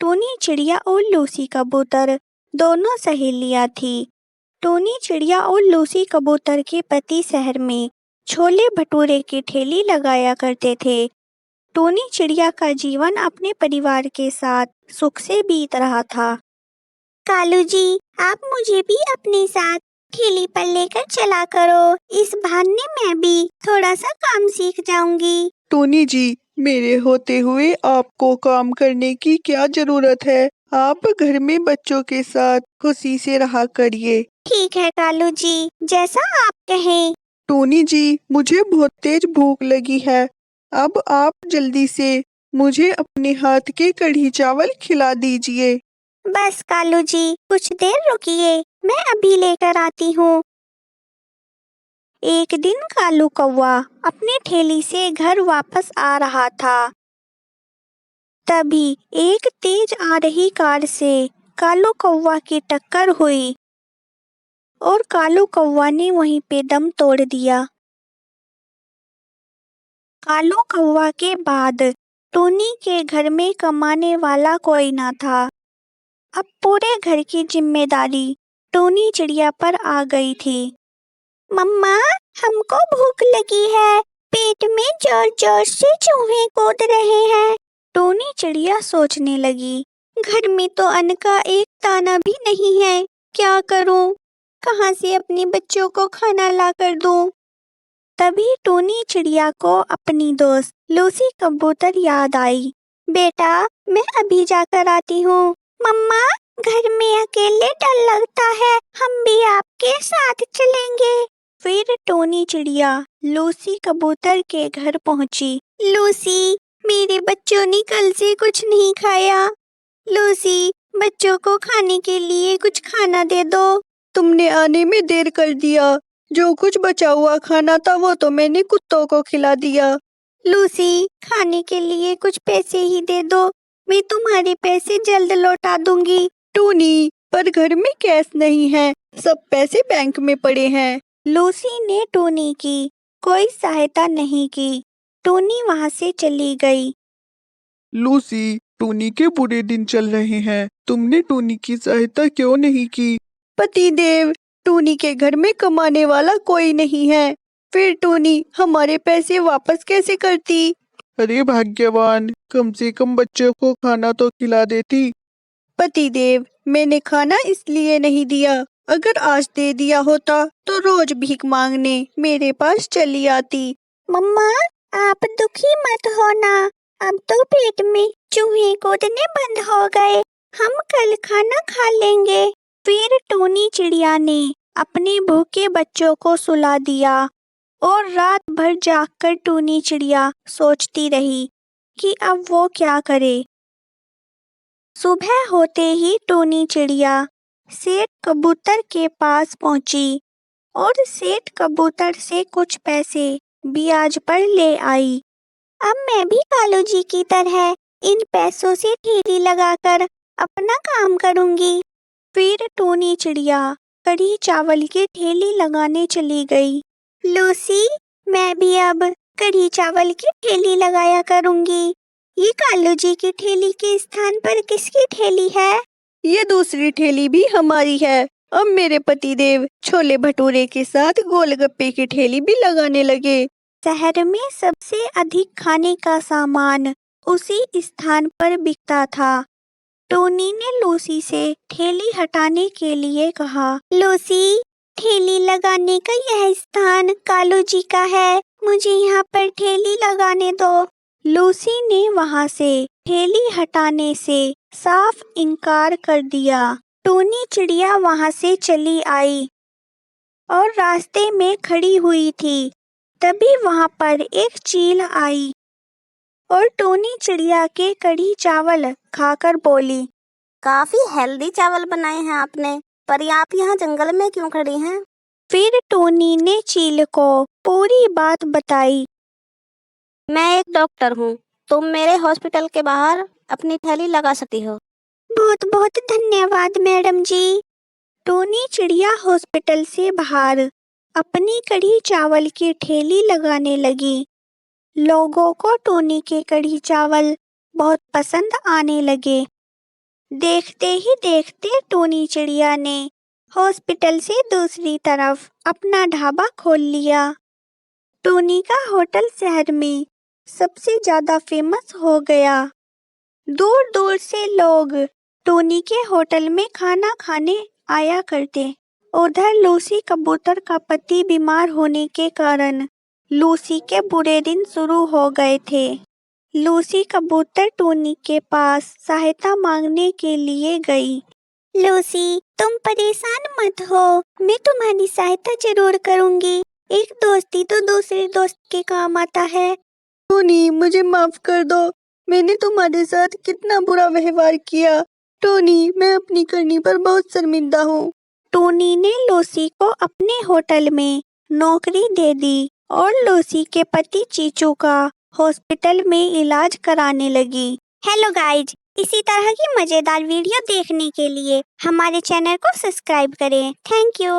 Tony चिड़िया और Lucy कबूतर दोनों सहेलियां थीं। टोनी चिड़िया और लूसी कबूतर के पति शहर में छोले भटूरे की ठेली लगाया करते थे। टोनी चिड़िया का जीवन अपने परिवार के साथ सुख से बीत रहा था। कालू जी, आप मुझे भी अपने साथ ठेली पर लेकर चला करो। इस बहाने मैं भी थोड़ा सा काम सीख जाऊंगी। टोनी जी, मेरे होते हुए आपको काम करने की क्या जरूरत है? आप घर में बच्चों के साथ खुशी से रहा करिए। ठीक है कालू जी, जैसा आप कहें। टोनी जी, मुझे बहुत तेज भूख लगी है। अब आप जल्दी से मुझे अपने हाथ के कढ़ी चावल खिला दीजिए। बस कालू जी, कुछ देर रुकिए, मैं अभी लेकर आती हूँ। एक दिन कालू कौवा अपनी ठेली से घर वापस आ रहा था। तभी एक तेज आ रही कार से कालू कौवा की टक्कर हुई और कालू कौवा ने वहीं पे दम तोड़ दिया। कालू कौवा के बाद टोनी के घर में कमाने वाला कोई ना था। अब पूरे घर की जिम्मेदारी टोनी चिड़िया पर आ गई थी। मम्मा, हमको भूख लगी है। पेट में जोर जोर से चूहे कूद रहे हैं। टोनी चिड़िया सोचने लगी, घर में तो अन्न का एक दाना भी नहीं है। क्या करूं? कहां से अपने बच्चों को खाना ला कर दूं? तभी टोनी चिड़िया को अपनी दोस्त लूसी कबूतर याद आई। बेटा, मैं अभी जाकर आती हूँ। मम्मा, घर में अकेले डर लगता है, हम भी आपके साथ चलेंगे। फिर टोनी चिड़िया लूसी कबूतर के घर पहुंची। लूसी, मेरे बच्चों ने कल से कुछ नहीं खाया। लूसी, बच्चों को खाने के लिए कुछ खाना दे दो। तुमने आने में देर कर दिया। जो कुछ बचा हुआ खाना था वो तो मैंने कुत्तों को खिला दिया। लूसी, खाने के लिए कुछ पैसे ही दे दो, मैं तुम्हारे पैसे जल्द लौटा दूंगी। टोनी, पर घर में कैश नहीं है, सब पैसे बैंक में पड़े हैं। लूसी ने टोनी की कोई सहायता नहीं की। टोनी वहां से चली गई। लूसी, टोनी के बुरे दिन चल रहे हैं, तुमने टोनी की सहायता क्यों नहीं की? पतिदेव, टोनी के घर में कमाने वाला कोई नहीं है, फिर टोनी हमारे पैसे वापस कैसे करती? अरे भाग्यवान, कम से कम बच्चों को खाना तो खिला देती। पतिदेव, मैंने खाना इसलिए नहीं दिया, अगर आज दे दिया होता तो रोज भीख मांगने मेरे पास चली आती। मम्मा, आप दुखी मत होना, अब तो पेट में चूहे कूदने बंद हो गए, हम कल खाना खा लेंगे। फिर टोनी चिड़िया ने अपने भूखे बच्चों को सुला दिया और रात भर जागकर टोनी चिड़िया सोचती रही कि अब वो क्या करे। सुबह होते ही टोनी चिड़िया सेठ कबूतर के पास पहुंची और सेठ कबूतर से कुछ पैसे ब्याज पर ले आई। अब मैं भी कालू जी की तरह इन पैसों से ठेली लगाकर अपना काम करूंगी। फिर टोनी चिड़िया कढ़ी चावल की ठेली लगाने चली गई। लूसी, मैं भी अब कढ़ी चावल की ठेली लगाया करूंगी। ये कालू जी की ठेली के स्थान पर किसकी ठेली है? ये दूसरी ठेली भी हमारी है। अब मेरे पतिदेव छोले भटूरे के साथ गोलगप्पे की ठेली भी लगाने लगे। शहर में सबसे अधिक खाने का सामान उसी स्थान पर बिकता था। टोनी ने लूसी से ठेली हटाने के लिए कहा। लूसी, ठेली लगाने का यह स्थान कालू जी का है, मुझे यहाँ पर ठेली लगाने दो। लूसी ने वहाँ से ठेली हटाने से साफ इनकार कर दिया। टोनी चिड़िया वहाँ से चली आई और रास्ते में खड़ी हुई थी। तभी वहाँ पर एक चील आई और टोनी चिड़िया के कढ़ी चावल खाकर बोली, काफी हेल्दी चावल बनाए हैं आपने, पर आप यहाँ जंगल में क्यों खड़ी हैं? फिर टोनी ने चील को पूरी बात बताई। मैं एक डॉक्टर हूँ, तुम मेरे हॉस्पिटल के बाहर अपनी ठेली लगा सकती हो। बहुत बहुत धन्यवाद मैडम जी। टोनी चिड़िया हॉस्पिटल से बाहर अपनी कढ़ी चावल की ठेली लगाने लगी। लोगों को टोनी के कढ़ी चावल बहुत पसंद आने लगे। देखते ही देखते टूनी चिड़िया ने हॉस्पिटल से दूसरी तरफ अपना ढाबा खोल लिया। टूनी का होटल शहर में सबसे ज्यादा फेमस हो गया। दूर दूर से लोग टोनी के होटल में खाना खाने आया करते। उधर लूसी कबूतर का पति बीमार होने के कारण लूसी के बुरे दिन शुरू हो गए थे। लूसी कबूतर टोनी के पास सहायता मांगने के लिए गई। लूसी, तुम परेशान मत हो, मैं तुम्हारी सहायता जरूर करूंगी। एक दोस्ती तो दूसरे दोस्त के काम आता है। टोनी, मुझे माफ कर दो, मैंने तुम्हारे साथ कितना बुरा व्यवहार किया। टोनी, मैं अपनी करनी पर बहुत शर्मिंदा हूँ। टोनी ने लूसी को अपने होटल में नौकरी दे दी और लूसी के पति चीचू का हॉस्पिटल में इलाज कराने लगी। हेलो गाइज, इसी तरह की मजेदार वीडियो देखने के लिए हमारे चैनल को सब्सक्राइब करें। Thank you.